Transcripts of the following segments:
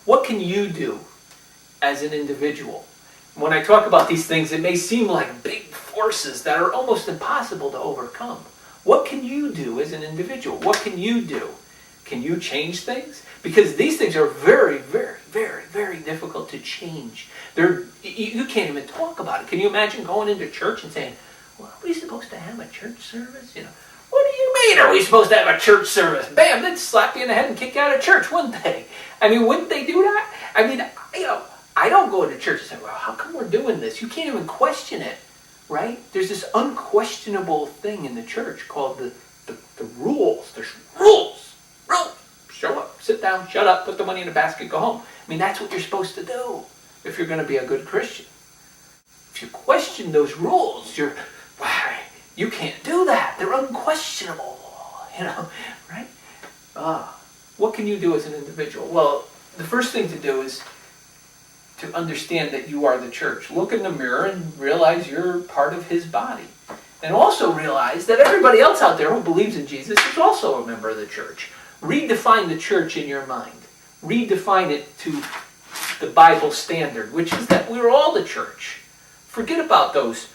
What can you do as an individual? When I talk about these things, it may seem like big forces that are almost impossible to overcome. What can you do as an individual? What can you do? Can you change things? Because these things are very, very, very, very difficult to change. You can't even talk about it. Can you imagine going into church and saying, well, are we supposed to have a church service? What do you mean are we supposed to have a church service? Bam, they'd slap you in the head and kick you out of church, wouldn't they? Wouldn't they do that? I don't go to church and say, well, how come we're doing this? You can't even question it, right? There's this unquestionable thing in the church called the rules. There's rules. Rules. Show up, sit down, shut up, put the money in the basket, go home. That's what you're supposed to do if you're going to be a good Christian. If you question those rules, you can't do that. They're unquestionable, right? What can you do as an individual? Well, the first thing to do is to understand that you are the church. Look in the mirror and realize you're part of his body. And also realize that everybody else out there who believes in Jesus is also a member of the church. Redefine the church in your mind. Redefine it to the Bible standard, which is that we're all the church. Forget about those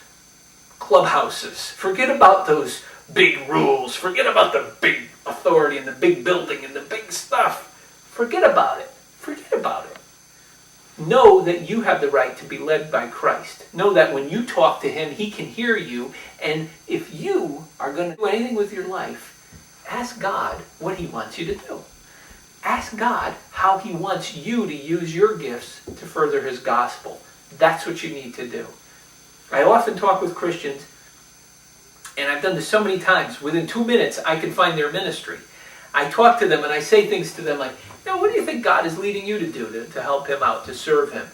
clubhouses. Forget about those big rules. Forget about the big authority and the big building and the big stuff. Forget about it. Forget about it. Know that you have the right to be led by Christ. Know that when you talk to him, he can hear you. And if you are going to do anything with your life, ask God what he wants you to do. Ask God how he wants you to use your gifts to further his gospel. That's what you need to do. I often talk with Christians, and I've done this so many times. Within 2 minutes, I can find their ministry. I talk to them and I say things to them like, what do you think God is leading you to do to help him out, to serve him?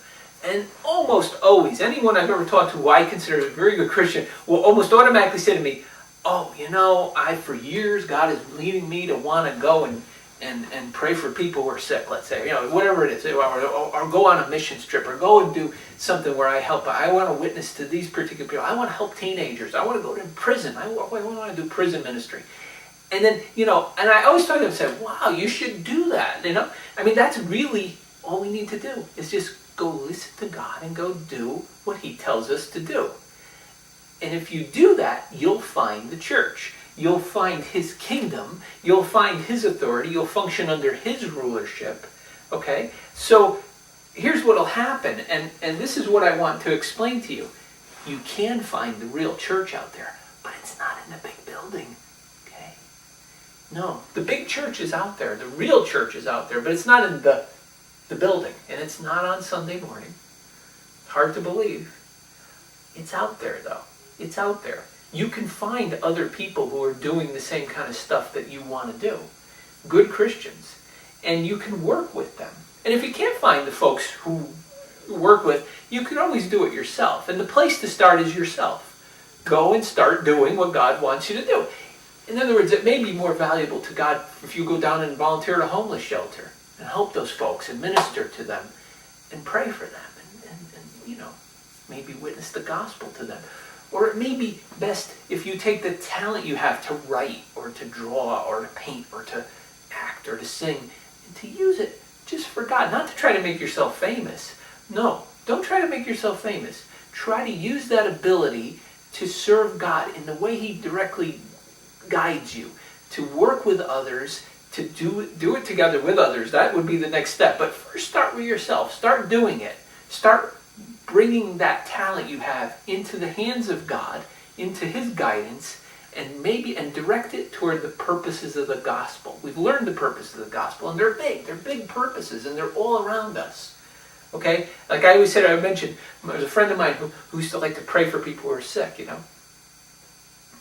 And almost always, anyone I've ever talked to who I consider a very good Christian will almost automatically say to me, for years, God is leading me to want to go and pray for people who are sick, let's say, whatever it is, or go on a missions trip, or go and do something where I help. I want to witness to these particular people. I want to help teenagers. I want to go to prison. I want to do prison ministry. And then, and I always talk to them and say, wow, you should do that, that's really all we need to do is just go listen to God and go do what he tells us to do. And if you do that, you'll find the church. You'll find his kingdom. You'll find his authority. You'll function under his rulership. Okay? So here's what will happen. And this is what I want to explain to you. You can find the real church out there, but it's not in the big building. Okay? No. The big church is out there. The real church is out there, but it's not in the building. And it's not on Sunday morning. Hard to believe. It's out there, though. It's out there. You can find other people who are doing the same kind of stuff that you want to do. Good Christians. And you can work with them. And if you can't find the folks who you work with, you can always do it yourself. And the place to start is yourself. Go and start doing what God wants you to do. In other words, it may be more valuable to God if you go down and volunteer at a homeless shelter and help those folks and minister to them and pray for them and maybe witness the gospel to them. Or it may be best if you take the talent you have to write or to draw or to paint or to act or to sing and to use it just for God. Not to try to make yourself famous. No, don't try to make yourself famous. Try to use that ability to serve God in the way he directly guides you. To work with others, to do it together with others. That would be the next step. But first start with yourself. Start doing it. Start bringing that talent you have into the hands of God, into his guidance, and direct it toward the purposes of the gospel. We've learned the purposes of the gospel, and they're big purposes, and they're all around us. Okay? Like I always said, I mentioned, there's a friend of mine who used to like to pray for people who are sick,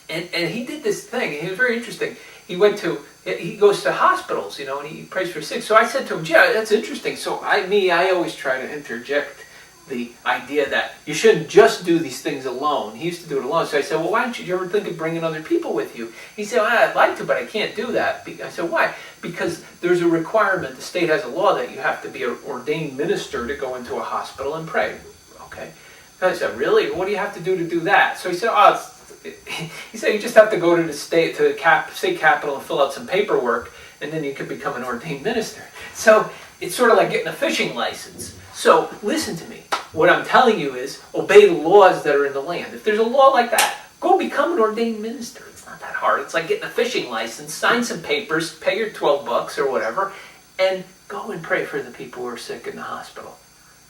And he did this thing, and he was very interesting. He goes to hospitals, and he prays for sick. So I said to him, yeah, that's interesting. So I always try to interject the idea that you shouldn't just do these things alone. He used to do it alone. So I said, well, why don't you ever think of bringing other people with you? He said, well, I'd like to, but I can't do that. I said, why? Because there's a requirement. The state has a law that you have to be an ordained minister to go into a hospital and pray. Okay. So I said, really? What do you have to do that? So he said, you just have to go to the state capitol and fill out some paperwork, and then you can become an ordained minister. So It's sort of like getting a fishing license. So listen to me. What I'm telling you is obey the laws that are in the land. If there's a law like that, go become an ordained minister. It's not that hard. It's like getting a fishing license, sign some papers, pay your $12 or whatever, and go and pray for the people who are sick in the hospital.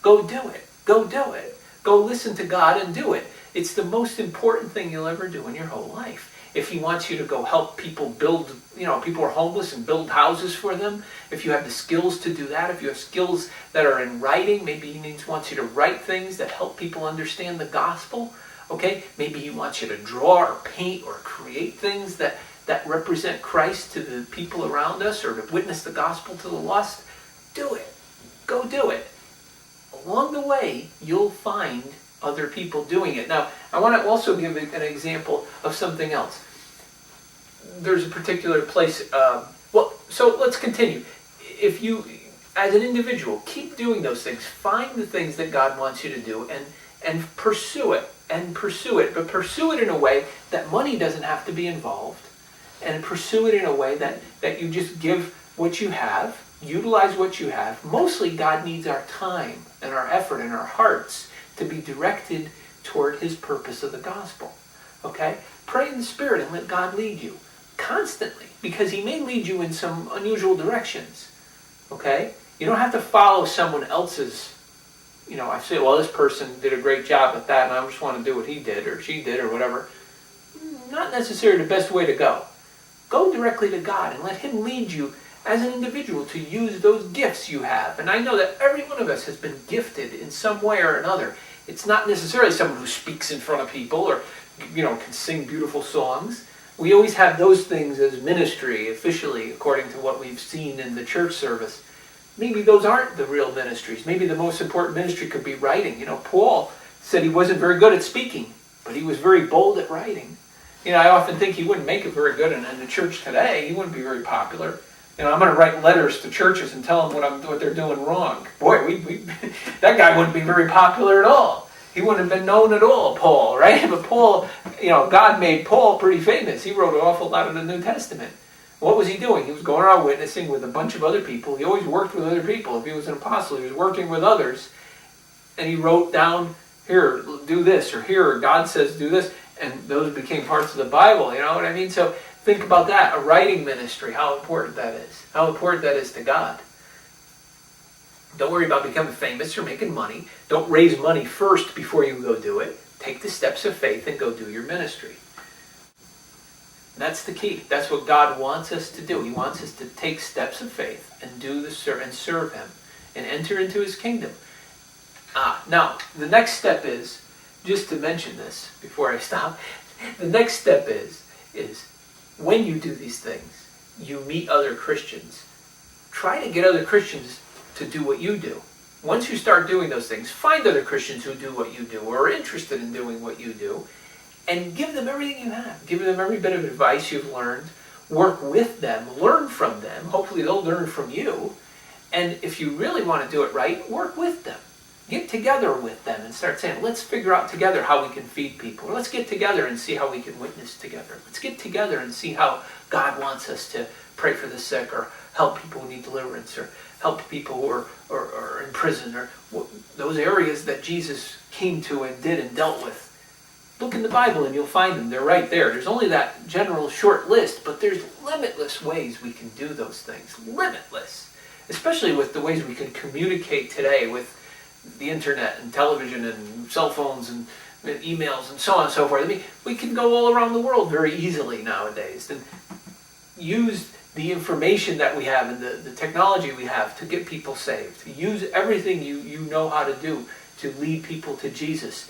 Go do it. Go do it. Go listen to God and do it. It's the most important thing you'll ever do in your whole life. If he wants you to go help people build, people who are homeless and build houses for them, if you have the skills to do that, if you have skills that are in writing, maybe he wants you to write things that help people understand the gospel, okay? Maybe he wants you to draw or paint or create things that represent Christ to the people around us, or to witness the gospel to the lost. Do it. Go do it. Along the way, you'll find other people doing it. Now, I want to also give an example of something else. There's a particular place, so let's continue. If you, as an individual, keep doing those things, find the things that God wants you to do and pursue it, but pursue it in a way that money doesn't have to be involved, and pursue it in a way that you just give what you have, utilize what you have. Mostly God needs our time and our effort and our hearts to be directed toward his purpose of the gospel. Okay? Pray in the Spirit and let God lead you constantly, because he may lead you in some unusual directions. Okay? You don't have to follow someone else's, I say, well, this person did a great job at that and I just want to do what he did or she did or whatever. Not necessarily the best way to go. Go directly to God and let him lead you as an individual to use those gifts you have. And I know that every one of us has been gifted in some way or another. It's not necessarily someone who speaks in front of people or, can sing beautiful songs. We always have those things as ministry, officially, according to what we've seen in the church service. Maybe those aren't the real ministries. Maybe the most important ministry could be writing. Paul said he wasn't very good at speaking, but he was very bold at writing. I often think he wouldn't make it very good in the church today. He wouldn't be very popular. I'm going to write letters to churches and tell them what they're doing wrong. Boy, that guy wouldn't be very popular at all. He wouldn't have been known at all, Paul, right? But Paul, God made Paul pretty famous. He wrote an awful lot of the New Testament. What was he doing? He was going around witnessing with a bunch of other people. He always worked with other people. If he was an apostle, he was working with others. And he wrote down, here, do this, or here, God says do this. And those became parts of the Bible, you know what I mean? So think about that, a writing ministry, how important that is. How important that is to God. Don't worry about becoming famous or making money. Don't raise money first before you go do it. Take the steps of faith and go do your ministry. That's the key. That's what God wants us to do. He wants us to take steps of faith and serve him and enter into his kingdom. Now, the next step is, just to mention this before I stop, the next step is when you do these things, you meet other Christians. Try to get other Christians to do what you do. Once you start doing those things, find other Christians who do what you do or are interested in doing what you do, and give them everything you have. Give them every bit of advice you've learned. Work with them. Learn from them. Hopefully they'll learn from you. And if you really want to do it right, work with them. Get together with them and start saying, let's figure out together how we can feed people. Or let's get together and see how we can witness together. Let's get together and see how God wants us to pray for the sick or help people who need deliverance or help people who are in prison or those areas that Jesus came to and did and dealt with. Look in the Bible and you'll find them. They're right there. There's only that general short list, but there's limitless ways we can do those things. Limitless. Especially with the ways we can communicate today with the internet and television and cell phones and emails and so on and so forth. I mean, we can go all around the world very easily nowadays and use the information that we have and the technology we have to get people saved. Use everything you know how to do to lead people to Jesus.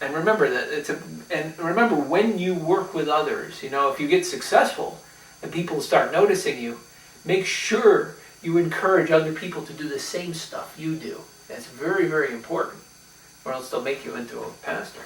And remember that remember when you work with others, if you get successful and people start noticing you, make sure you encourage other people to do the same stuff you do. That's very, very important, or else they'll make you into a pastor.